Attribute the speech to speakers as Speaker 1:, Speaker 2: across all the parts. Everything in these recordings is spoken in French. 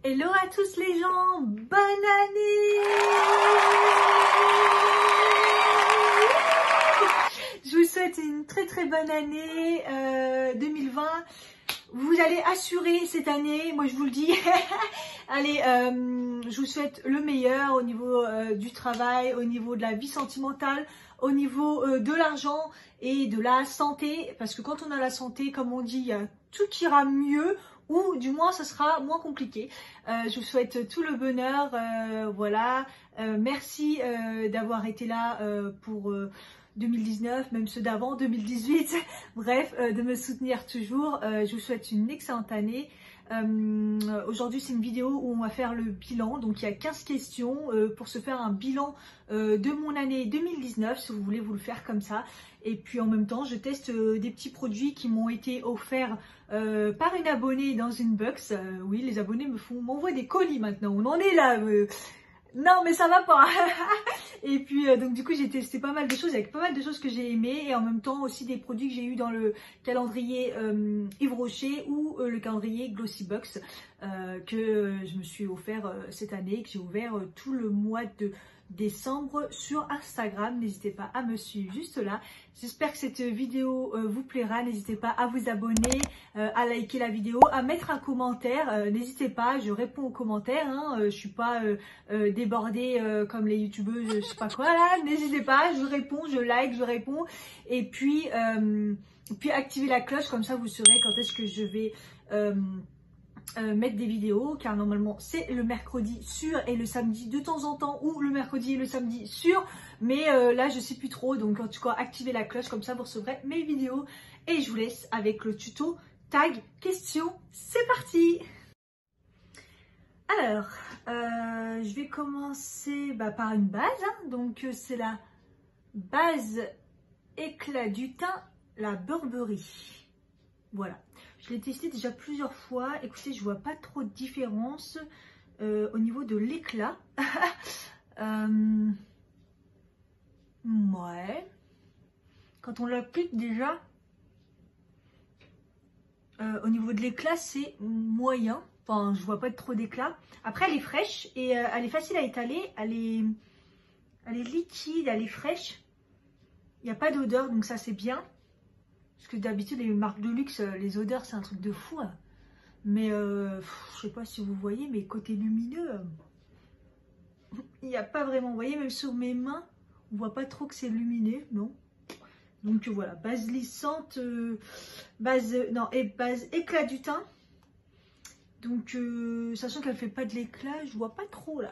Speaker 1: Hello à tous les gens, bonne année! Je vous souhaite une très bonne année 2020. Vous allez assurer cette année, moi je vous le dis. Allez, je vous souhaite le meilleur au niveau du travail, au niveau de la vie sentimentale, au niveau de l'argent et de la santé. Parce que quand on a la santé, comme on dit, il y a tout qui ira mieux. Ou du moins, ça sera moins compliqué. Je vous souhaite tout le bonheur. Voilà. Merci d'avoir été là pour 2019, même ceux d'avant, 2018. Bref, de me soutenir toujours. Je vous souhaite une excellente année. Aujourd'hui, c'est une vidéo où on va faire le bilan. Donc, il y a 15 questions pour se faire un bilan de mon année 2019, si vous voulez vous le faire comme ça. Et puis, en même temps, je teste des petits produits qui m'ont été offerts par une abonnée dans une box. Oui, les abonnés m'envoient des colis maintenant. On en est là. Non, mais ça va pas. Et puis, donc du coup, j'ai testé pas mal de choses avec pas mal de choses que j'ai aimées. Et en même temps, aussi des produits que j'ai eu dans le calendrier Yves Rocher ou le calendrier Glossybox que je me suis offert cette année, que j'ai ouvert tout le mois de décembre sur Instagram. N'hésitez pas à me suivre juste là. J'espère que cette vidéo vous plaira. N'hésitez pas à vous abonner, à liker la vidéo, à mettre un commentaire. N'hésitez pas, je réponds aux commentaires. Je suis pas débordée comme les youtubeuses, je sais pas quoi là. N'hésitez pas, je réponds, je like, je réponds. Et puis activez la cloche, comme ça vous saurez quand est-ce que je vais mettre des vidéos, car normalement c'est le mercredi sûr et le samedi de temps en temps, ou le mercredi et le samedi sûr, mais là je sais plus trop. Donc en tout cas, activez la cloche, comme ça vous recevrez mes vidéos. Et je vous laisse avec le tuto tag question. C'est parti. Alors je vais commencer par une base, donc c'est la base éclat du teint, la Burberry. Voilà, je l'ai testé déjà plusieurs fois. Écoutez, je vois pas trop de différence au niveau de l'éclat. Ouais, quand on l'applique déjà, au niveau de l'éclat, c'est moyen. Enfin, je vois pas trop d'éclat. Après, elle est fraîche et elle est facile à étaler. Elle est liquide, elle est fraîche. Il n'y a pas d'odeur, donc ça c'est bien. Parce que d'habitude, les marques de luxe, les odeurs, c'est un truc de fou. Mais je sais pas si vous voyez, mais côté lumineux, il n'y a pas vraiment. Vous voyez, même sur mes mains, on voit pas trop que c'est lumineux, non? Donc voilà, base lissante, base éclat du teint. Donc, sachant qu'elle fait pas de l'éclat, je vois pas trop là.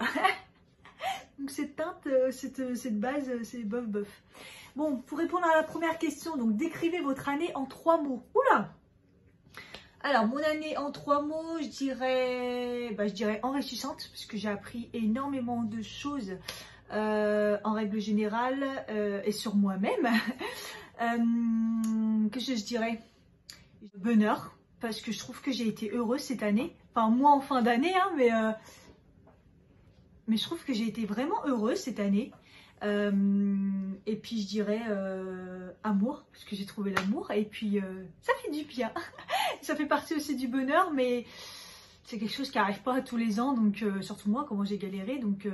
Speaker 1: Donc cette teinte, cette base, c'est bof. Bon, pour répondre à la première question, donc décrivez votre année en 3 mots. Oula! Alors, mon année en 3 mots, je dirais enrichissante, puisque j'ai appris énormément de choses en règle générale et sur moi-même. Qu'est-ce que je dirais? Bonheur, parce que je trouve que j'ai été heureuse cette année. Enfin, moi en fin d'année, mais je trouve que j'ai été vraiment heureuse cette année. Et puis je dirais amour, parce que j'ai trouvé l'amour. Et puis ça fait du bien. Ça fait partie aussi du bonheur, mais c'est quelque chose qui n'arrive pas tous les ans. Donc surtout moi, comment j'ai galéré. Donc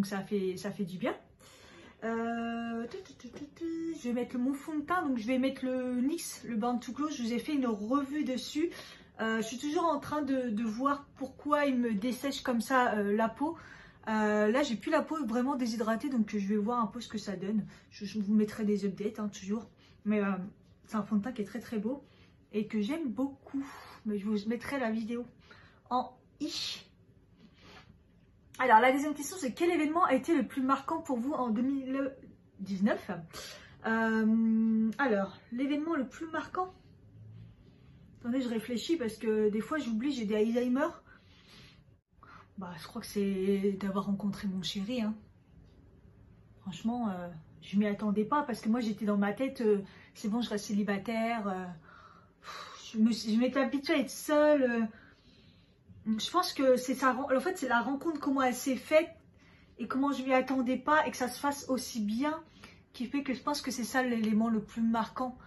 Speaker 1: ça fait du bien. Je vais mettre mon fond de teint. Donc je vais mettre le NYX, le Born to Glow. Je vous ai fait une revue dessus. Je suis toujours en train de voir pourquoi il me dessèche comme ça la peau. Là j'ai plus la peau vraiment déshydratée, donc je vais voir un peu ce que ça donne. Je vous mettrai des updates toujours, mais c'est un fond de teint qui est très beau et que j'aime beaucoup. Mais je vous mettrai la vidéo en i. Alors la deuxième question, c'est quel événement a été le plus marquant pour vous en 2019? Alors l'événement le plus marquant, attendez, je réfléchis parce que des fois j'oublie, j'ai des Alzheimer. Je crois que c'est d'avoir rencontré mon chéri. Franchement, je m'y attendais pas parce que moi j'étais dans ma tête, c'est bon, je reste célibataire. Je m'étais habituée à être seule. Je pense que c'est ça. En fait, c'est la rencontre, comment elle s'est faite et comment je m'y attendais pas et que ça se fasse aussi bien, qui fait que je pense que c'est ça l'élément le plus marquant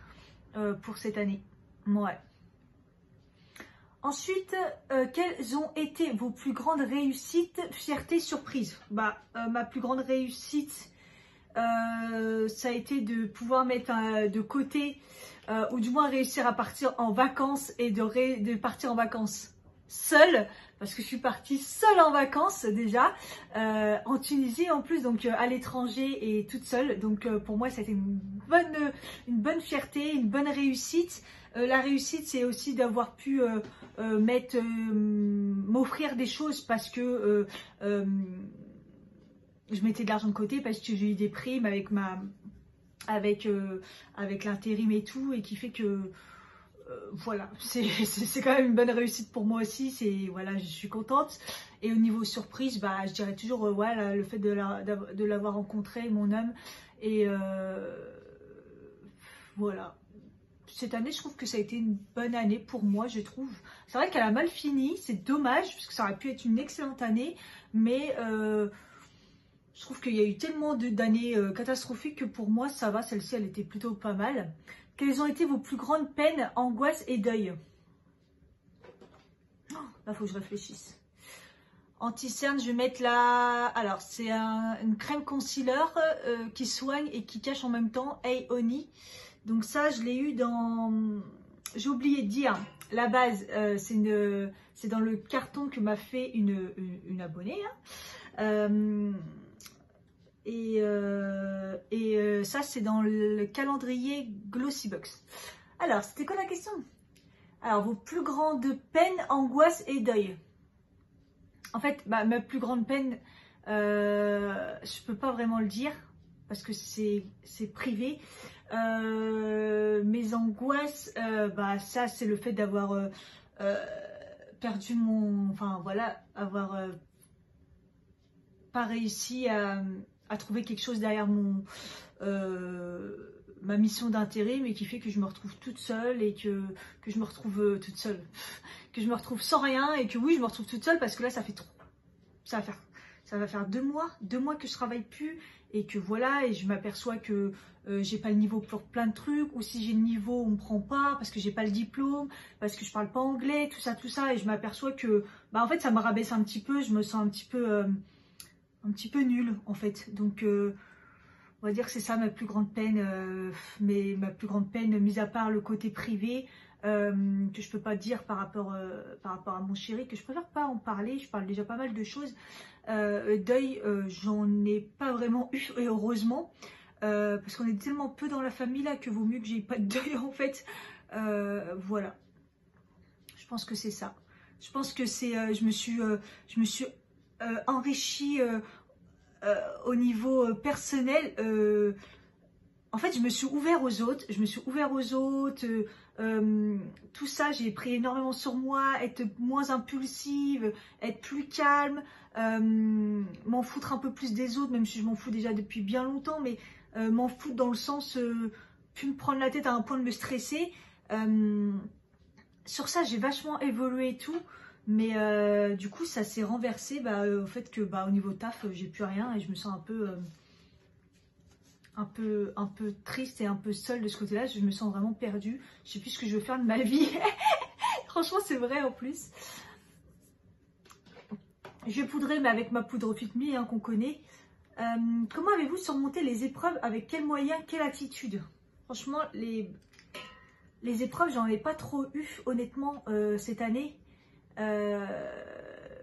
Speaker 1: pour cette année. Ouais. Ensuite, quelles ont été vos plus grandes réussites, fierté, surprise? Ma plus grande réussite, ça a été de pouvoir mettre de côté, ou du moins réussir à partir en vacances et de partir en vacances seule, parce que je suis partie seule en vacances déjà, en Tunisie en plus, donc à l'étranger et toute seule. Donc pour moi, ça a été une bonne fierté, une bonne réussite. La réussite, c'est aussi d'avoir pu m'offrir des choses parce que je mettais de l'argent de côté, parce que j'ai eu des primes avec l'intérim et tout, et qui fait que voilà, c'est quand même une bonne réussite pour moi aussi. Voilà, je suis contente. Et au niveau surprise, je dirais toujours voilà, le fait de l'avoir rencontré, mon homme. Et voilà. Cette année, je trouve que ça a été une bonne année pour moi, je trouve. C'est vrai qu'elle a mal fini, c'est dommage, parce que ça aurait pu être une excellente année. Mais je trouve qu'il y a eu tellement d'années catastrophiques que pour moi, ça va. Celle-ci, elle était plutôt pas mal. Quelles ont été vos plus grandes peines, angoisses et deuil? Là, il faut que je réfléchisse. Anti-cerne, je vais mettre là. Alors, c'est une crème concealer qui soigne et qui cache en même temps. Hey Honey. Donc ça, je l'ai eu dans... J'ai oublié de dire, la base, c'est dans le carton que m'a fait une abonnée. Hein. Ça, c'est dans le calendrier Glossybox. Alors, c'était quoi la question? Alors, vos plus grandes peines, angoisses et deuil. En fait, ma plus grande peine, je peux pas vraiment le dire parce que c'est privé. Mes angoisses, ça, c'est le fait d'avoir perdu mon... Enfin, voilà, avoir pas réussi à trouver quelque chose derrière ma mission d'intérim, et qui fait que je me retrouve toute seule et que je me retrouve toute seule, que je me retrouve sans rien, et que oui, je me retrouve toute seule parce que là, ça fait trop. Ça va faire 2 mois que je travaille plus, et que voilà, et je m'aperçois que j'ai pas le niveau pour plein de trucs, ou si j'ai le niveau, on me prend pas parce que j'ai pas le diplôme, parce que je parle pas anglais, tout ça, et je m'aperçois que en fait, ça me rabaisse un petit peu, je me sens un petit peu nulle en fait. Donc on va dire que c'est ça ma plus grande peine, mais ma plus grande peine, mis à part le côté privé, que je peux pas dire par rapport à mon chéri, que je préfère pas en parler. Je parle déjà pas mal de choses. Deuil, j'en ai pas vraiment eu, et heureusement, parce qu'on est tellement peu dans la famille là que vaut mieux que j'ai pas de deuil en fait. Voilà, je pense que c'est ça. Je pense que c'est, je me suis enrichie au niveau personnel. En fait, je me suis ouvert aux autres. Tout ça, j'ai pris énormément sur moi, être moins impulsive, être plus calme, m'en foutre un peu plus des autres, même si je m'en fous déjà depuis bien longtemps, mais m'en foutre dans le sens, plus me prendre la tête à un point de me stresser. Sur ça, j'ai vachement évolué et tout. Mais du coup, ça s'est renversé au fait que au niveau taf, j'ai plus rien, et je me sens un peu triste et un peu seule de ce côté-là. Je me sens vraiment perdue. Je sais plus ce que je veux faire de ma vie. Franchement, c'est vrai en plus. Je poudrais, mais avec ma poudre Fit Me hein, qu'on connaît. Comment avez-vous surmonté les épreuves? Avec quels moyens, quelle attitude? Franchement, les épreuves, j'en ai pas trop eu, honnêtement, cette année.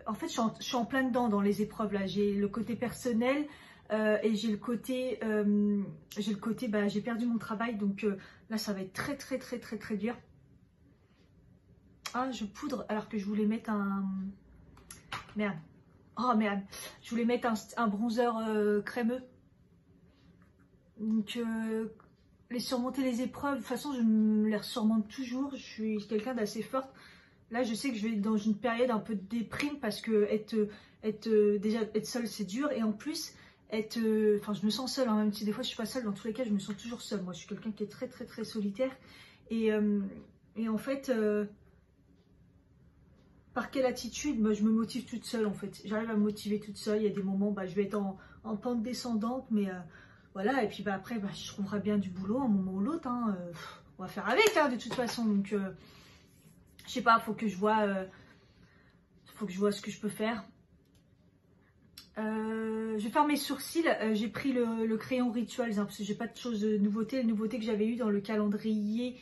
Speaker 1: En fait, je suis en plein dedans dans les épreuves là. J'ai le côté personnel et j'ai le côté, j'ai perdu mon travail, donc là, ça va être très dur. Ah, je poudre alors que je voulais mettre un... Merde. Oh merde. Je voulais mettre un bronzer crémeux. Donc, surmonter les épreuves, de toute façon, je me les surmonte toujours. Je suis quelqu'un d'assez forte. Là, je sais que je vais être dans une période un peu de déprime parce que déjà être seule, c'est dur. Et en plus, je me sens seule, hein, même si des fois je suis pas seule. Dans tous les cas, je me sens toujours seule. Moi, je suis quelqu'un qui est très solitaire. Et en fait, par quelle attitude, je me motive toute seule en fait. J'arrive à me motiver toute seule. Il y a des moments, je vais être en pente descendante, mais voilà. Et puis après, je trouverai bien du boulot un moment ou l'autre. Hein. On va faire avec, hein, de toute façon. Donc Je sais pas, faut que je vois ce que je peux faire. Je vais faire mes sourcils. J'ai pris le crayon Rituals hein, parce que j'ai pas de choses de nouveauté. La nouveauté que j'avais eu dans le calendrier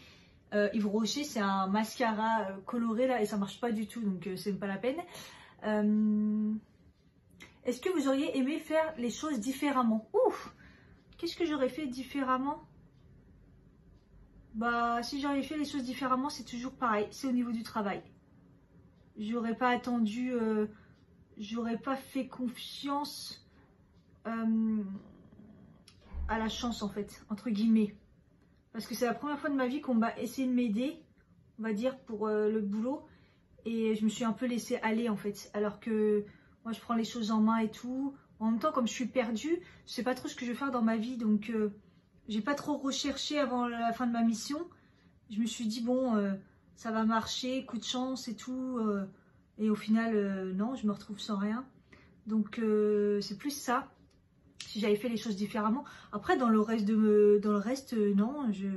Speaker 1: Yves Rocher, c'est un mascara coloré là et ça marche pas du tout, donc c'est même pas la peine. Est-ce que vous auriez aimé faire les choses différemment? Ouf, qu'est-ce que j'aurais fait différemment? Bah, si j'aurais fait les choses différemment, c'est toujours pareil, c'est au niveau du travail. J'aurais pas attendu, j'aurais pas fait confiance à la chance en fait, entre guillemets. Parce que c'est la première fois de ma vie qu'on va essayer de m'aider, on va dire, pour le boulot. Et je me suis un peu laissée aller en fait. Alors que moi je prends les choses en main et tout. En même temps, comme je suis perdue, je sais pas trop ce que je vais faire dans ma vie. Donc j'ai pas trop recherché avant la fin de ma mission. Je me suis dit bon, ça va marcher, coup de chance et tout. Et au final, non, je me retrouve sans rien. Donc c'est plus ça. Si j'avais fait les choses différemment. Après, dans le reste, non, je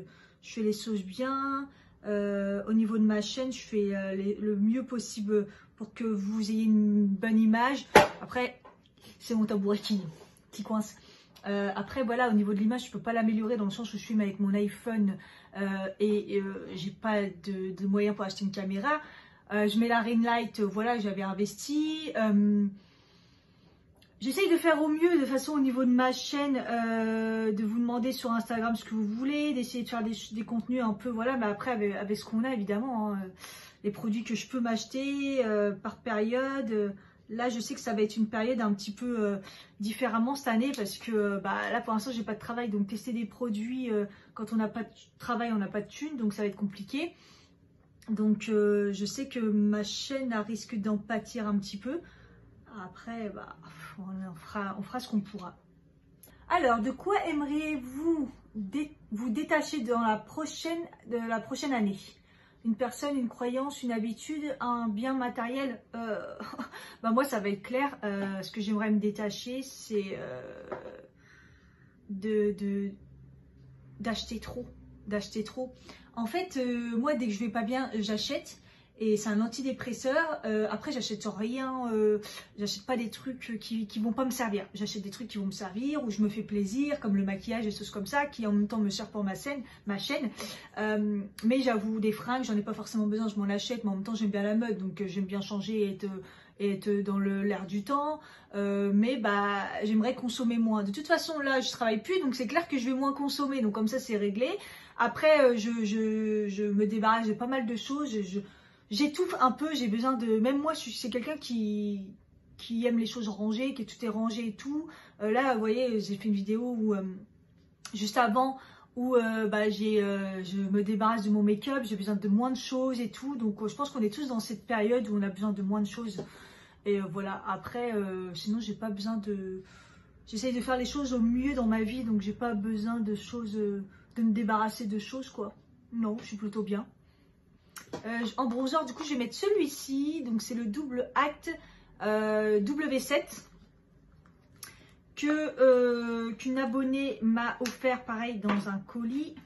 Speaker 1: fais les choses bien. Au niveau de ma chaîne, je fais le mieux possible pour que vous ayez une bonne image. Après, c'est mon tabouret qui coince. Après, voilà, au niveau de l'image, je ne peux pas l'améliorer dans le sens où je filme avec mon iPhone et j'ai pas de moyens pour acheter une caméra. Je mets la ring light, voilà, j'avais investi. J'essaye de faire au mieux, de façon au niveau de ma chaîne, de vous demander sur Instagram ce que vous voulez, d'essayer de faire des contenus un peu, voilà, mais après avec ce qu'on a évidemment, hein, les produits que je peux m'acheter par période. Là, je sais que ça va être une période un petit peu différemment cette année parce que bah, là, pour l'instant, j'ai pas de travail, donc tester des produits quand on n'a pas de travail, on n'a pas de thune, donc ça va être compliqué. Donc, je sais que ma chaîne a risque d'en pâtir un petit peu. Après, bah, on fera ce qu'on pourra. Alors, de quoi aimeriez-vous vous détacher de la prochaine année? Une personne, une croyance, une habitude, un bien matériel? Bah moi, ça va être clair. Ce que j'aimerais me détacher, c'est d'acheter trop. En fait, moi, dès que je vais pas bien, j'achète. Et c'est un antidépresseur. Après, j'achète rien. J'achète pas des trucs qui vont pas me servir. J'achète des trucs qui vont me servir, où je me fais plaisir, comme le maquillage, des choses comme ça, qui en même temps me servent pour ma chaîne. Mais j'avoue, des fringues, j'en ai pas forcément besoin, je m'en achète, mais en même temps, j'aime bien la mode, donc j'aime bien changer et être dans l'air du temps. Mais bah, j'aimerais consommer moins. De toute façon, là, je travaille plus, donc c'est clair que je vais moins consommer. Donc comme ça, c'est réglé. Après, je me débarrasse de pas mal de choses. J'étouffe un peu, j'ai besoin de... Même moi, c'est quelqu'un qui aime les choses rangées, que tout est rangé et tout. Là, vous voyez, j'ai fait une vidéo où, juste avant, où bah, je me débarrasse de mon make-up, j'ai besoin de moins de choses et tout. Donc, je pense qu'on est tous dans cette période où on a besoin de moins de choses. Et voilà, après, sinon, j'ai pas besoin de... J'essaye de faire les choses au mieux dans ma vie, donc j'ai pas besoin de choses, de me débarrasser de choses, quoi. Non, je suis plutôt bien. En bronzer, du coup, je vais mettre celui-ci. Donc, c'est le Double Act W7 qu'une abonnée m'a offert, pareil, dans un colis.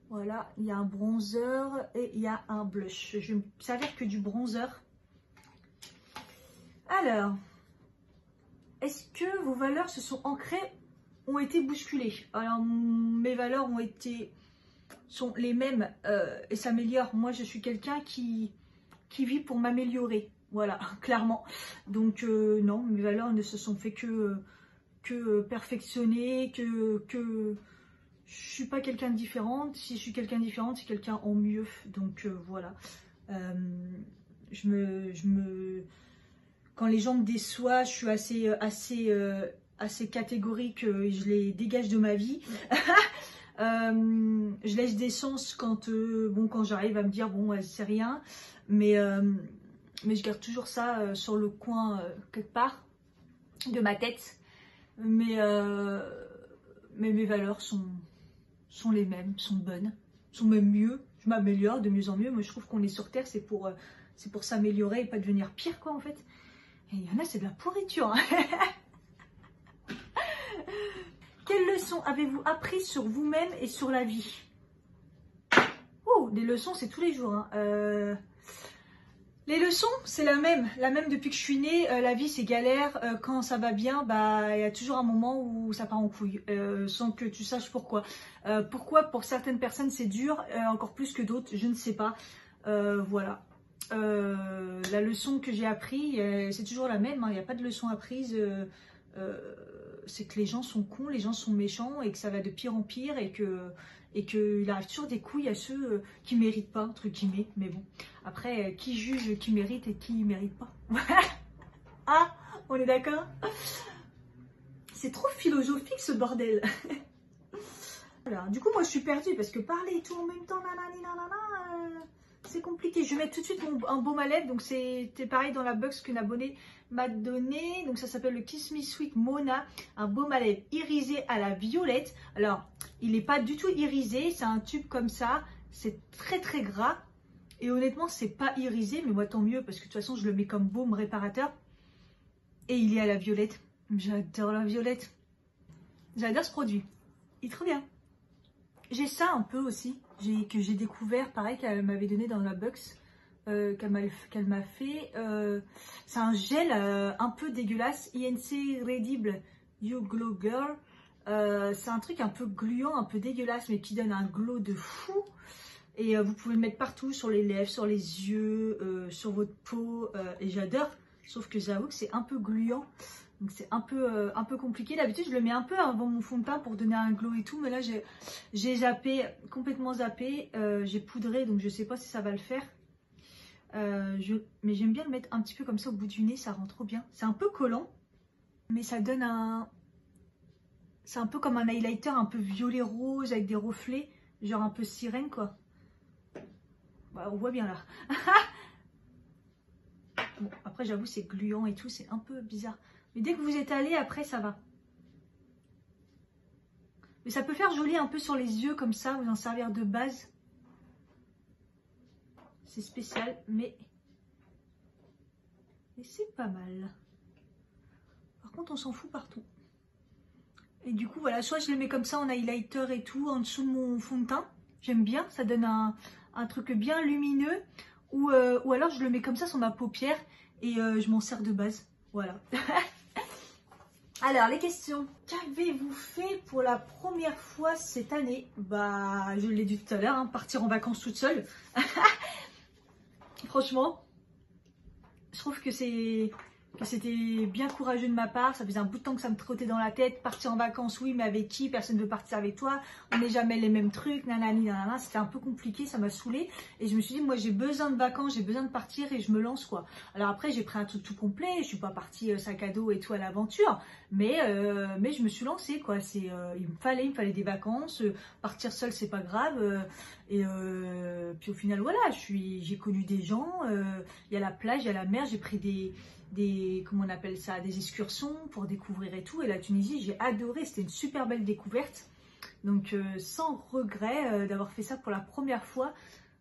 Speaker 1: Voilà, il y a un bronzer et il y a un blush. Je vais me servir que du bronzer. Alors, est-ce que vos valeurs se sont ancrées, ont été bousculées? Alors, mes valeurs sont les mêmes et s'améliorent. Moi, je suis quelqu'un qui vit pour m'améliorer. Voilà, clairement. Donc, non, mes valeurs ne se sont fait que perfectionner, que je suis pas quelqu'un de différente. Si je suis quelqu'un de différente, c'est quelqu'un en mieux. Donc, voilà. Quand les gens me déçoivent, je suis assez catégorique et je les dégage de ma vie. Je laisse des chances quand j'arrive à me dire bon c'est rien, mais je garde toujours ça sur le coin quelque part de ma tête. Mais mes valeurs sont les mêmes, sont bonnes, sont même mieux. Je m'améliore de mieux en mieux. Moi je trouve qu'on est sur terre, c'est pour s'améliorer et pas devenir pire, quoi, en fait. Et il y en a, c'est de la pourriture, hein. Quelles leçons avez-vous appris sur vous-même et sur la vie? Oh, des leçons, c'est tous les jours, hein. Les leçons, c'est la même depuis que je suis née. La vie, c'est galère. Quand ça va bien, bah, il y a toujours un moment où ça part en couille, sans que tu saches pourquoi. Pourquoi pour certaines personnes c'est dur, encore plus que d'autres, je ne sais pas. Voilà. La leçon que j'ai apprise, c'est toujours la même. Il n'y a pas de leçon apprise. C'est que les gens sont cons, les gens sont méchants et que ça va de pire en pire et qu'il arrive toujours des couilles à ceux qui méritent pas, entre guillemets. Mais bon, après, qui juge qui mérite et qui mérite pas? Ah, on est d'accord? C'est trop philosophique ce bordel. Voilà. Du coup, moi je suis perdue parce que parler et tout en même temps, c'est compliqué. Je vais mettre tout de suite un baume à lèvres. Donc c'était pareil dans la box qu'une abonnée m'a donné. Donc ça s'appelle le Kiss Me Sweet Mona. Un baume à lèvres irisé à la violette. Alors, il n'est pas du tout irisé. C'est un tube comme ça. C'est très très gras. Et honnêtement, c'est pas irisé. Mais moi, tant mieux parce que de toute façon, je le mets comme baume réparateur. Et il est à la violette. J'adore la violette. J'adore ce produit. Il est trop bien. J'ai ça un peu aussi, que j'ai découvert, pareil, qu'elle m'avait donné dans la box, qu'elle m'a fait. C'est un gel un peu dégueulasse, INC Redible You Glow Girl. C'est un truc un peu gluant, un peu dégueulasse, mais qui donne un glow de fou. Et vous pouvez le mettre partout, sur les lèvres, sur les yeux, sur votre peau. Et j'adore, sauf que j'avoue que c'est un peu gluant. Donc c'est un peu compliqué. D'habitude, je le mets un peu avant mon fond de teint pour donner un glow et tout. Mais là, j'ai zappé, complètement zappé. J'ai poudré, donc je sais pas si ça va le faire. Mais j'aime bien le mettre un petit peu comme ça au bout du nez. Ça rend trop bien. C'est un peu collant, mais ça donne un... C'est un peu comme un highlighter un peu violet rose avec des reflets. Genre un peu sirène, quoi. Voilà, on voit bien là. Bon, après, j'avoue, c'est gluant et tout. C'est un peu bizarre. Mais dès que vous êtes allé, après, ça va. Mais ça peut faire joli un peu sur les yeux, comme ça, vous en servir de base. C'est spécial, mais c'est pas mal. Par contre, on s'en fout partout. Et du coup, voilà, soit je le mets comme ça en highlighter et tout, en dessous de mon fond de teint. J'aime bien, ça donne un truc bien lumineux. Ou alors, je le mets comme ça sur ma paupière et je m'en sers de base. Voilà. Alors, les questions. Qu'avez-vous fait pour la première fois cette année? Bah, je l'ai dit tout à l'heure, hein, partir en vacances toute seule. Franchement, je trouve que c'était bien courageux de ma part. Ça faisait un bout de temps que ça me trottait dans la tête. Partir en vacances, oui, mais avec qui? Personne ne veut partir avec toi. On n'est jamais les mêmes trucs. Nanani, nanana. C'était un peu compliqué, ça m'a saoulée. Et je me suis dit, moi, j'ai besoin de vacances, j'ai besoin de partir et je me lance, quoi. Alors après, j'ai pris un truc tout complet. Je suis pas partie sac à dos et tout à l'aventure. Mais je me suis lancée, quoi. Il me fallait des vacances. Partir seule, c'est pas grave. Puis au final, voilà, j'ai connu des gens. Il y a la plage, il y a la mer. J'ai pris comment on appelle ça, des excursions pour découvrir et tout. Et la Tunisie, j'ai adoré, c'était une super belle découverte. Donc sans regret d'avoir fait ça pour la première fois.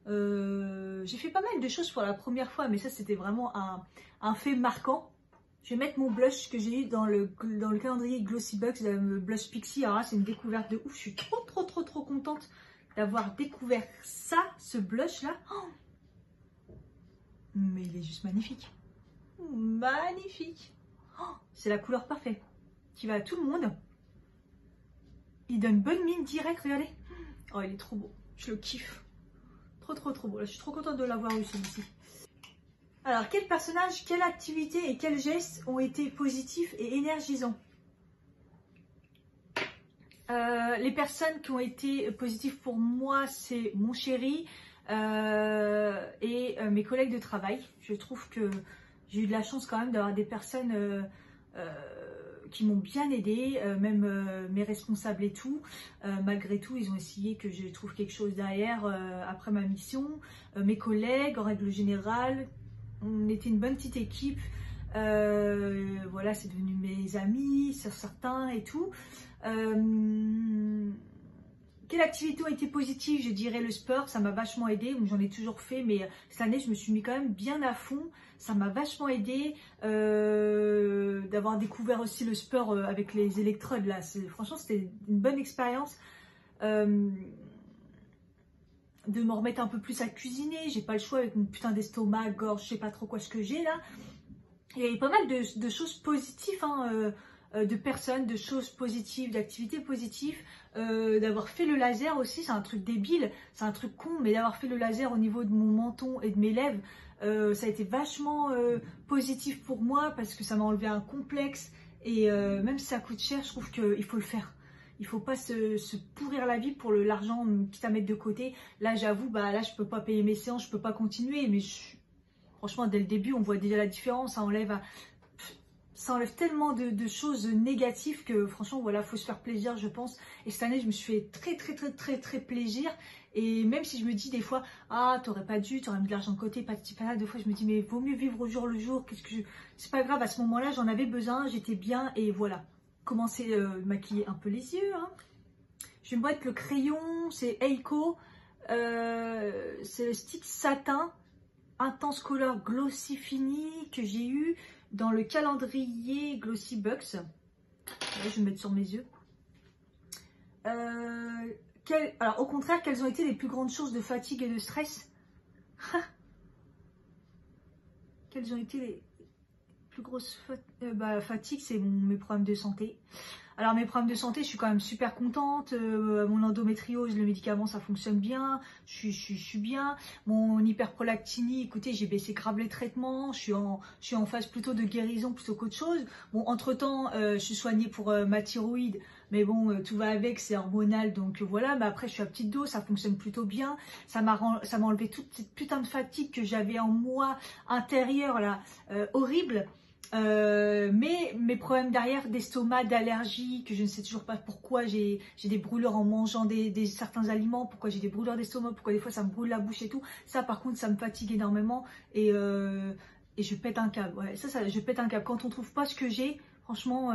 Speaker 1: J'ai fait pas mal de choses pour la première fois, mais ça c'était vraiment un fait marquant. Je vais mettre mon blush que j'ai eu dans le calendrier Glossybox, le blush Pixie. Alors là, c'est une découverte de ouf. Je suis trop contente d'avoir découvert ça, ce blush là. Oh, mais il est juste magnifique. Magnifique. Oh, c'est la couleur parfaite qui va à tout le monde. Il donne bonne mine direct, regardez. Oh, il est trop beau. Je le kiffe. Trop beau. Là, je suis trop contente de l'avoir eu celui-ci. Alors, quel personnage, quelle activité et quels gestes ont été positifs et énergisants? Les personnes qui ont été positives pour moi, c'est mon chéri et mes collègues de travail. Je trouve que j'ai eu de la chance quand même d'avoir des personnes qui m'ont bien aidée, même mes responsables et tout. Malgré tout, ils ont essayé que je trouve quelque chose derrière après ma mission. Mes collègues, en règle générale, on était une bonne petite équipe. Voilà, c'est devenu mes amis, certains et tout. Quelle activité a été positive? Je dirais le sport, ça m'a vachement aidé. J'en ai toujours fait, mais cette année, je me suis mis quand même bien à fond. Ça m'a vachement aidé d'avoir découvert aussi le sport avec les électrodes. Là, franchement, c'était une bonne expérience. de me remettre un peu plus à cuisiner. J'ai pas le choix avec mon putain d'estomac, gorge, je sais pas trop quoi ce que j'ai là. Il y a eu pas mal de choses positives, hein, de personnes, de choses positives, d'activités positives. D'avoir fait le laser aussi, c'est un truc débile, c'est un truc con, mais d'avoir fait le laser au niveau de mon menton et de mes lèvres, ça a été vachement positif pour moi parce que ça m'a enlevé un complexe. Et même si ça coûte cher, je trouve qu'il faut le faire. Il faut pas se pourrir la vie pour l'argent, quitte à mettre de côté. Là, j'avoue, bah là, je peux pas payer mes séances, je peux pas continuer, mais franchement, dès le début, on voit déjà la différence. Ça enlève tellement de choses négatives que franchement, voilà, faut se faire plaisir, je pense. Et cette année, je me suis fait très plaisir. Et même si je me dis des fois, ah, t'aurais pas dû, t'aurais mis de l'argent de côté, pas de petit pas. Des fois, je me dis, mais vaut mieux vivre au jour le jour. C'est pas grave, à ce moment-là, j'en avais besoin, j'étais bien et voilà. Commencer à maquiller un peu les yeux. Hein. Je vais me mettre le crayon, c'est Eiko. C'est le stick satin intense couleur glossy fini que j'ai eu dans le calendrier Glossy Bucks. Là, je vais me mettre sur mes yeux. Alors, au contraire, quelles ont été les plus grandes sources de fatigue et de stress? Quelles ont été les plus grosses fatigues? C'est mes problèmes de santé. Alors mes problèmes de santé, je suis quand même super contente. Mon endométriose, le médicament, ça fonctionne bien. Je suis bien. Mon hyperprolactinie, écoutez, j'ai baissé grave les traitements. Je suis en phase plutôt de guérison plutôt qu'autre chose. Bon, entre-temps, je suis soignée pour ma thyroïde. Mais bon, tout va avec, c'est hormonal. Donc voilà, mais après, je suis à petite dose, ça fonctionne plutôt bien. Ça m'a enlevé toute cette putain de fatigue que j'avais en moi intérieure, là, horrible. Mais mes problèmes derrière d'estomac, d'allergie, que je ne sais toujours pas pourquoi j'ai des brûlures en mangeant certains aliments, pourquoi j'ai des brûlures d'estomac, pourquoi des fois ça me brûle la bouche et tout. Ça par contre ça me fatigue énormément et je pète un câble. Ouais, je pète un câble. Quand on trouve pas ce que j'ai, franchement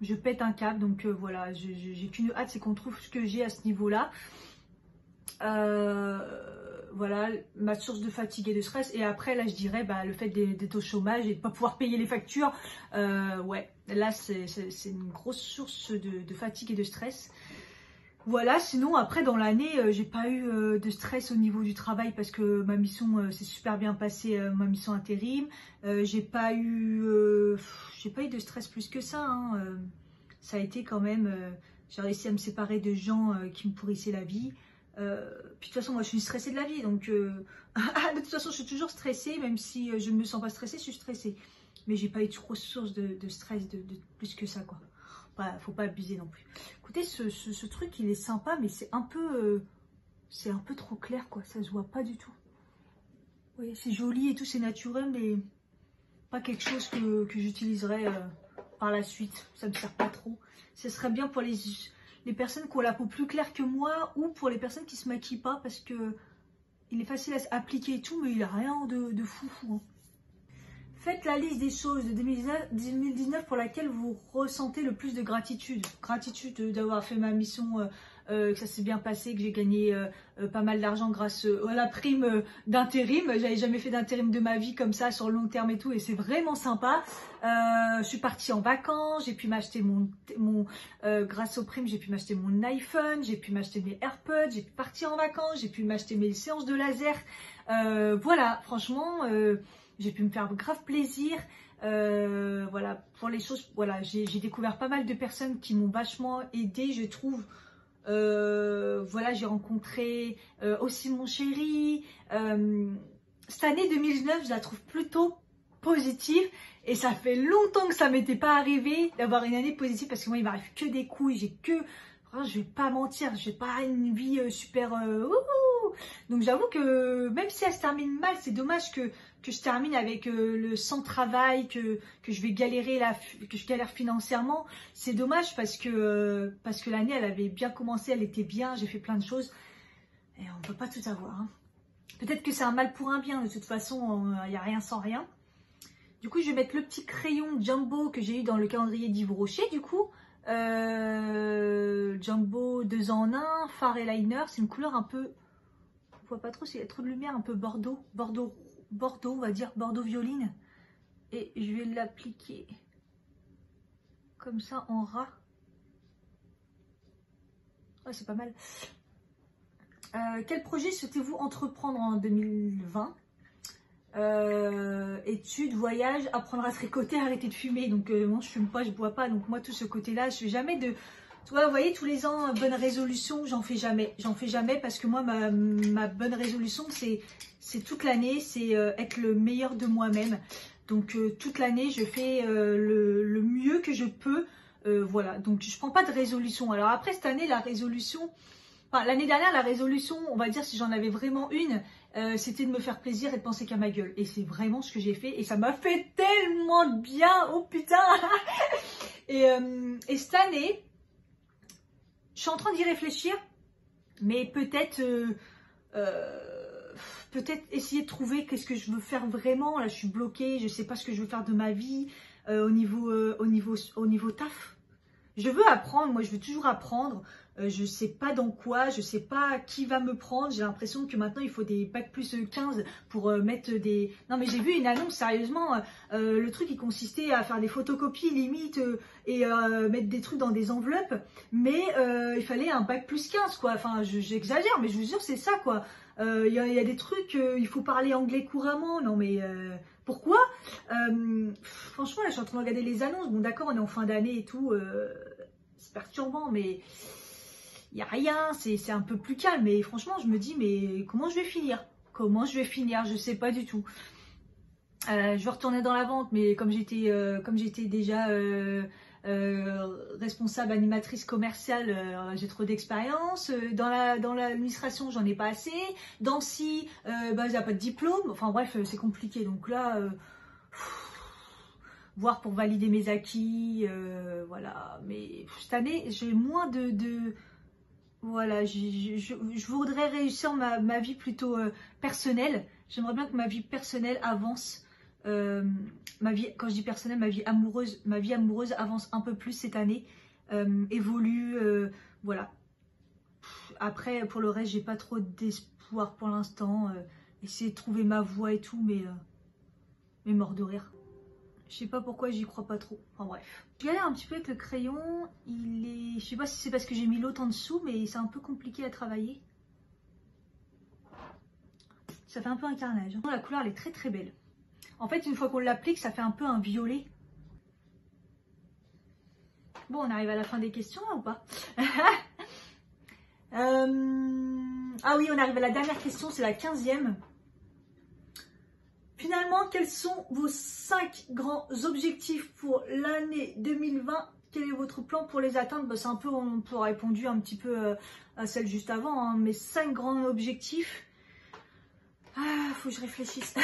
Speaker 1: je pète un câble. Donc voilà, j'ai qu'une hâte, c'est qu'on trouve ce que j'ai à ce niveau-là. Voilà, ma source de fatigue et de stress. Et après, là, je dirais le fait d'être au chômage et de ne pas pouvoir payer les factures. Ouais, là, c'est une grosse source de fatigue et de stress. Voilà, sinon, après, dans l'année, j'ai pas eu de stress au niveau du travail parce que ma mission s'est super bien passée, ma mission intérim. J'ai pas eu de stress plus que ça. Hein. Ça a été quand même... j'ai réussi à me séparer de gens qui me pourrissaient la vie. Puis de toute façon moi je suis stressée de la vie donc de toute façon je suis toujours stressée, même si je ne me sens pas stressée, je suis stressée, mais j'ai pas eu de grosse source de stress de plus que ça quoi. Faut pas abuser non plus. Écoutez, ce truc il est sympa, mais c'est un peu trop clair quoi, ça se voit pas du tout. Oui, c'est joli et tout, c'est naturel, mais pas quelque chose que j'utiliserai par la suite. Ça me sert pas trop. Ce serait bien pour les personnes qui ont la peau plus claire que moi, ou pour les personnes qui se maquillent pas, parce que il est facile à appliquer et tout, mais il a rien de foufou. Hein. Faites la liste des choses de 2019 pour laquelle vous ressentez le plus de gratitude. Gratitude d'avoir fait ma mission, que ça s'est bien passé, que j'ai gagné pas mal d'argent grâce à la prime d'intérim. J'avais jamais fait d'intérim de ma vie comme ça sur le long terme et tout, et c'est vraiment sympa. Je suis partie en vacances, j'ai pu m'acheter grâce aux primes, j'ai pu m'acheter mon iPhone, j'ai pu m'acheter mes AirPods, j'ai pu partir en vacances, j'ai pu m'acheter mes séances de laser. Voilà, franchement... j'ai pu me faire grave plaisir, voilà, pour les choses, voilà, j'ai découvert pas mal de personnes qui m'ont vachement aidé, je trouve. Voilà, j'ai rencontré aussi mon chéri. Cette année 2019, je la trouve plutôt positive et ça fait longtemps que ça m'était pas arrivé d'avoir une année positive parce que moi il m'arrive que des couilles, je vais pas mentir, j'ai pas une vie super donc j'avoue que même si elle se termine mal, c'est dommage que je termine avec le sans travail, que je vais galérer que je galère financièrement. C'est dommage parce que l'année elle avait bien commencé, elle était bien, j'ai fait plein de choses et on peut pas tout avoir. Hein. Peut-être que c'est un mal pour un bien, de toute façon il n'y a rien sans rien. Du coup je vais mettre le petit crayon Jumbo que j'ai eu dans le calendrier d'Yves Rocher du coup. Jumbo 2 en 1, fard et liner, c'est une couleur un peu, on voit pas trop s'il y a trop de lumière, un peu bordeaux, on va dire, bordeaux violine. Et je vais l'appliquer comme ça en ras. Ouais, c'est pas mal. Quel projet souhaitez-vous entreprendre en 2020? Études, voyages, apprendre à tricoter, arrêter de fumer. Donc moi je fume pas, je bois pas. Donc moi tout ce côté-là, je fais jamais de... Tu vois, vous voyez, tous les ans, bonne résolution, j'en fais jamais. J'en fais jamais parce que moi, ma bonne résolution, c'est toute l'année, c'est être le meilleur de moi-même. Donc toute l'année, je fais le mieux que je peux. Voilà, donc je prends pas de résolution. Alors après, cette année, la résolution... Enfin, l'année dernière, la résolution, on va dire, si j'en avais vraiment une, c'était de me faire plaisir et de penser qu'à ma gueule. Et c'est vraiment ce que j'ai fait. Et ça m'a fait tellement de bien. Oh putain. Et cette année... Je suis en train d'y réfléchir, mais peut-être essayer de trouver qu'est-ce que je veux faire vraiment. Là, je suis bloquée, je ne sais pas ce que je veux faire de ma vie au niveau taf. Je veux apprendre, moi je veux toujours apprendre. Je ne sais pas dans quoi, je ne sais pas qui va me prendre. J'ai l'impression que maintenant il faut des bac plus 15 pour mettre des... Non mais j'ai vu une annonce, sérieusement, le truc il consistait à faire des photocopies limite et mettre des trucs dans des enveloppes. Mais il fallait un bac plus 15 quoi, enfin j'exagère mais je vous jure c'est ça quoi. Il y a des trucs, il faut parler anglais couramment, non mais... Pourquoi franchement là je suis en train de regarder les annonces. Bon d'accord on est en fin d'année et tout, c'est perturbant mais... Il n'y a rien, c'est un peu plus calme. Mais franchement, je me dis, mais comment je vais finir? Comment je vais finir? Je ne sais pas du tout. Je vais retourner dans la vente, mais comme j'étais déjà responsable animatrice commerciale, j'ai trop d'expérience. Dans l'administration, j'en ai pas assez. Dans si, bah, j'ai pas de diplôme. Enfin bref, c'est compliqué. Donc là, voir pour valider mes acquis, voilà. Mais cette année, j'ai moins de voilà, je voudrais réussir ma vie plutôt personnelle. J'aimerais bien que ma vie personnelle avance. Quand je dis personnelle, ma vie amoureuse avance un peu plus cette année. Évolue, voilà. Après, pour le reste, j'ai pas trop d'espoir pour l'instant. Essayer de trouver ma voie et tout, mais mort de rire. Je sais pas pourquoi j'y crois pas trop. Enfin bref. Je galère un petit peu avec le crayon. Je sais pas si c'est parce que j'ai mis l'autre en dessous, mais c'est un peu compliqué à travailler. Ça fait un peu un carnage. La couleur elle est très très belle. En fait une fois qu'on l'applique ça fait un peu un violet. Bon on arrive à la fin des questions là ou pas? Ah oui on arrive à la dernière question, c'est la 15e. Finalement, quels sont vos 5 grands objectifs pour l'année 2020? Quel est votre plan pour les atteindre? Bah, c'est un peu, on peut répondu un petit peu à celle juste avant. Hein, mes 5 grands objectifs. Ah, faut que je réfléchisse.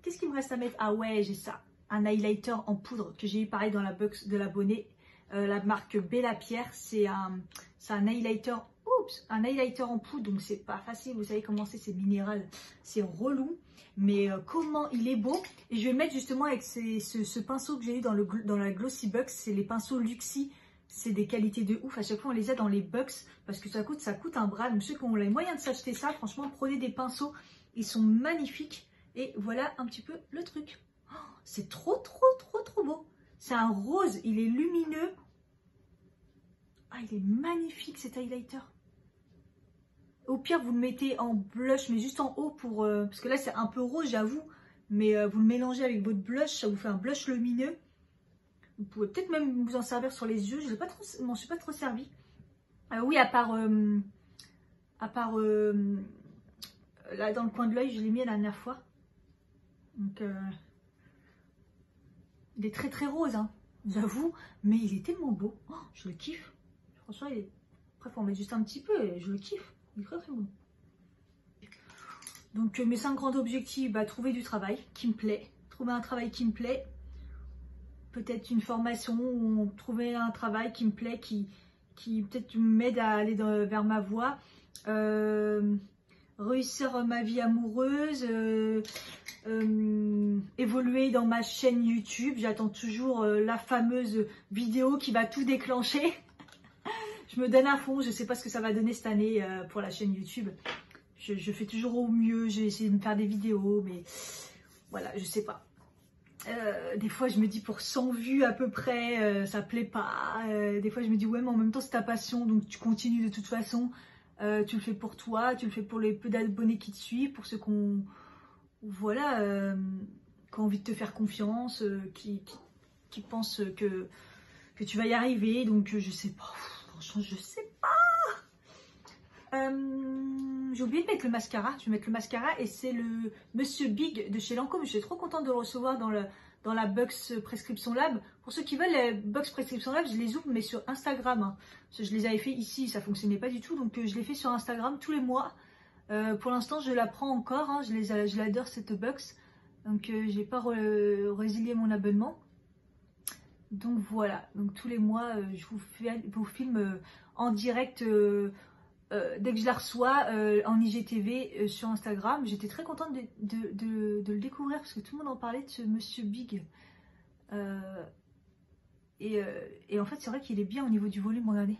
Speaker 1: Qu'est-ce qu'il me reste à mettre? Ah ouais, j'ai ça. Un highlighter en poudre que j'ai eu pareil dans la box de l'abonné. La marque Bella Pierre. C'est un highlighter. Oups, un highlighter en poudre, donc c'est pas facile, vous savez comment c'est minéral, c'est relou, mais comment il est beau. Et je vais le mettre justement avec ce pinceau que j'ai eu dans la Glossy Box, c'est les pinceaux Luxie, c'est des qualités de ouf, à chaque fois on les a dans les box, parce que ça coûte un bras, donc ceux qui ont les moyens de s'acheter ça, franchement prenez des pinceaux, ils sont magnifiques, et voilà un petit peu le truc. Oh, c'est trop beau, c'est un rose, il est lumineux, ah il est magnifique cet highlighter. Au pire, vous le mettez en blush, mais juste en haut pour... parce que là, c'est un peu rose, j'avoue. Mais vous le mélangez avec votre blush, ça vous fait un blush lumineux. Vous pouvez peut-être même vous en servir sur les yeux. Je m'en suis pas trop servi. Oui, à part là, dans le coin de l'œil, je l'ai mis la dernière fois. Donc, il est très rose, hein, j'avoue. Mais il est tellement beau. Oh, je le kiffe. Franchement, il est... Après, il faut en mettre juste un petit peu et je le kiffe. Il est très bon. Donc mes 5 grands objectifs, bah, trouver du travail qui me plaît, trouver un travail qui me plaît, peut-être une formation ou trouver un travail qui me plaît, qui peut-être m'aide à aller vers ma voie, réussir ma vie amoureuse, évoluer dans ma chaîne YouTube. J'attends toujours la fameuse vidéo qui va tout déclencher. Je me donne à fond, je ne sais pas ce que ça va donner cette année pour la chaîne YouTube. Je fais toujours au mieux, j'ai essayé de me faire des vidéos, mais voilà, je sais pas. Des fois, je me dis pour 100 vues à peu près, ça plaît pas. Des fois, je me dis ouais, mais en même temps, c'est ta passion, donc tu continues de toute façon. Tu le fais pour toi, tu le fais pour les peu d'abonnés qui te suivent, pour ceux voilà, qui ont envie de te faire confiance, qui pensent que tu vas y arriver. Donc je sais pas, franchement je sais pas. J'ai oublié de mettre le mascara. Je vais mettre le mascara et c'est le Monsieur Big de chez Lancôme. Je suis trop contente de le recevoir dans la box Prescription Lab. Pour ceux qui veulent les box Prescription Lab, je les ouvre mais sur Instagram. Hein. Je les avais fait ici, ça fonctionnait pas du tout. Donc je les fais sur Instagram tous les mois. Pour l'instant, je la prends encore. Hein. Je l'adore cette box. Donc j'ai pas résilié mon abonnement. Donc voilà. Donc tous les mois, je vous filme en direct. Dès que je la reçois en IGTV sur Instagram. J'étais très contente de le découvrir parce que tout le monde en parlait de ce Monsieur Big. Et en fait, c'est vrai qu'il est bien au niveau du volume, regardez.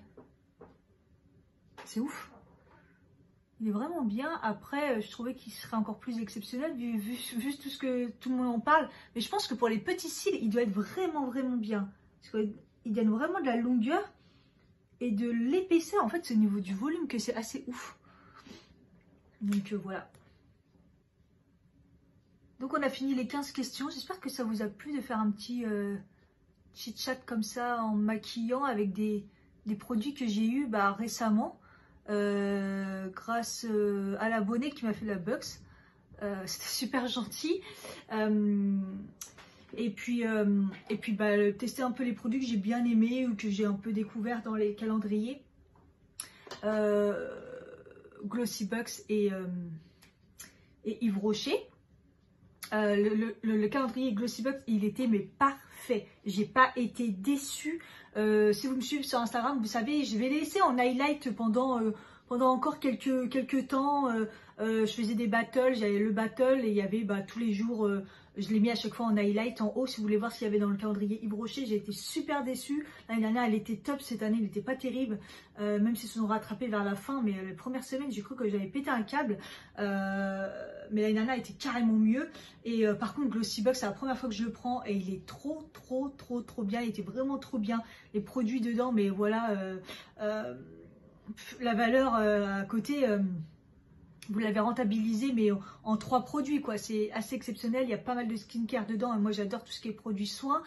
Speaker 1: C'est ouf. Il est vraiment bien. Après, je trouvais qu'il serait encore plus exceptionnel vu tout ce que tout le monde en parle. Mais je pense que pour les petits cils, il doit être vraiment, vraiment bien. Parce qu'il donne vraiment de la longueur. Et de l'épaisseur, en fait, c'est au niveau du volume que c'est assez ouf. Donc voilà. Donc on a fini les 15 questions. J'espère que ça vous a plu de faire un petit chit-chat comme ça en maquillant avec des produits que j'ai eu récemment. Grâce à l'abonné qui m'a fait la box. C'était super gentil. Et puis tester un peu les produits que j'ai bien aimés ou que j'ai un peu découvert dans les calendriers. Glossybox et Yves Rocher. Le calendrier Glossybox, il était mais parfait. J'ai pas été déçue. Si vous me suivez sur Instagram, vous savez, je vais les laisser en highlight pendant encore quelques temps. Je faisais des battles, j'avais le battle et il y avait tous les jours. Je l'ai mis à chaque fois en highlight en haut si vous voulez voir ce qu'il y avait dans le calendrier Yves Rocher. J'ai été super déçue. L'année dernière, elle était top. Cette année, elle n'était pas terrible. Même s'ils se sont rattrapés vers la fin. Mais les premières semaines, j'ai cru que j'avais pété un câble. Mais l'année dernière, elle était carrément mieux. Et par contre, Glossybox, c'est la première fois que je le prends. Et il est trop bien. Il était vraiment trop bien. Les produits dedans, mais voilà. La valeur à côté... vous l'avez rentabilisé, mais en 3 produits, quoi. C'est assez exceptionnel. Il y a pas mal de skincare dedans. Et moi, j'adore tout ce qui est produits soins.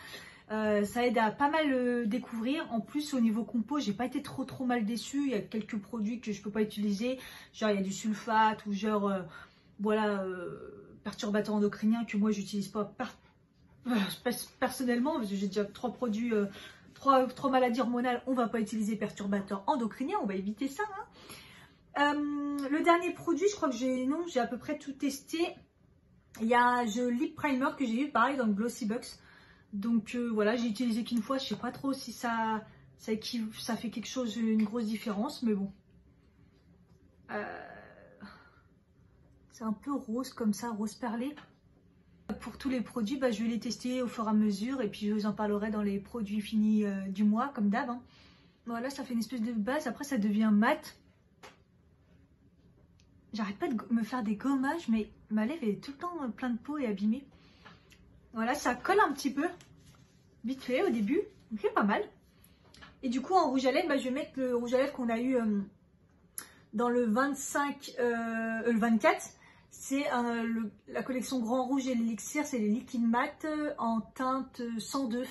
Speaker 1: Ça aide à pas mal découvrir. En plus, au niveau compo, j'ai pas été trop mal déçue. Il y a quelques produits que je peux pas utiliser. Genre, il y a du sulfate ou genre, voilà, perturbateur endocrinien que moi, j'utilise pas personnellement. Parce que j'ai déjà 3 produits, 3 maladies hormonales. On va pas utiliser perturbateur endocrinien. On va éviter ça, hein. Le dernier produit, je crois que j'ai à peu près tout testé. Il y a le lip primer que j'ai eu pareil dans le Glossybox. Donc voilà, j'ai utilisé qu'une fois. Je sais pas trop si ça fait quelque chose, une grosse différence, mais bon. C'est un peu rose comme ça, rose perlé. Pour tous les produits, je vais les tester au fur et à mesure et puis je vous en parlerai dans les produits finis du mois, comme d'hab. Hein. Voilà, ça fait une espèce de base. Après, ça devient mat. J'arrête pas de me faire des gommages, mais ma lèvre est tout le temps plein de peau et abîmée. Voilà, ça colle un petit peu, vite fait au début, donc c'est pas mal. Et du coup, en rouge à lèvres, je vais mettre le rouge à lèvres qu'on a eu dans le 24. C'est la collection Grand Rouge et l'élixir, c'est les liquides mat en teinte 102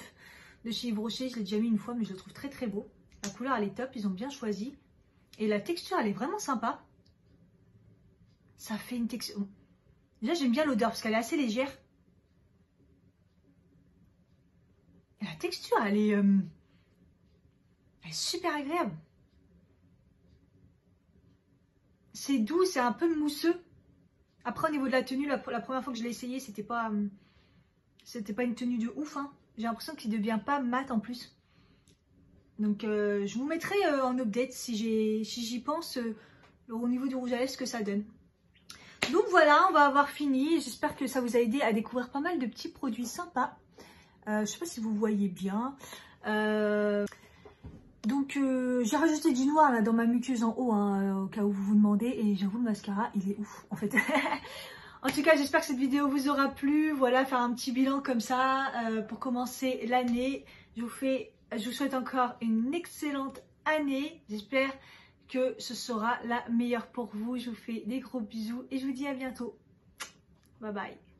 Speaker 1: de chez Yves Rocher. Je l'ai déjà mis une fois, mais je le trouve très beau. La couleur, elle est top, ils ont bien choisi. Et la texture, elle est vraiment sympa. Ça fait une texture... Déjà, j'aime bien l'odeur parce qu'elle est assez légère. Et la texture, elle est super agréable. C'est doux, c'est un peu mousseux. Après, au niveau de la tenue, la première fois que je l'ai essayé, c'était pas une tenue de ouf. Hein. J'ai l'impression qu'il ne devient pas mat en plus. Donc, je vous mettrai en update si j'y pense au niveau du rouge à lèvres, ce que ça donne. Donc voilà, on va avoir fini. J'espère que ça vous a aidé à découvrir pas mal de petits produits sympas. Je sais pas si vous voyez bien. Donc j'ai rajouté du noir là dans ma muqueuse en haut, hein, au cas où vous vous demandez. Et j'avoue, le mascara, il est ouf en fait. En tout cas, j'espère que cette vidéo vous aura plu. Voilà, faire un petit bilan comme ça pour commencer l'année. Je vous souhaite encore une excellente année. J'espère que ce sera la meilleure pour vous. Je vous fais des gros bisous et je vous dis à bientôt. Bye bye.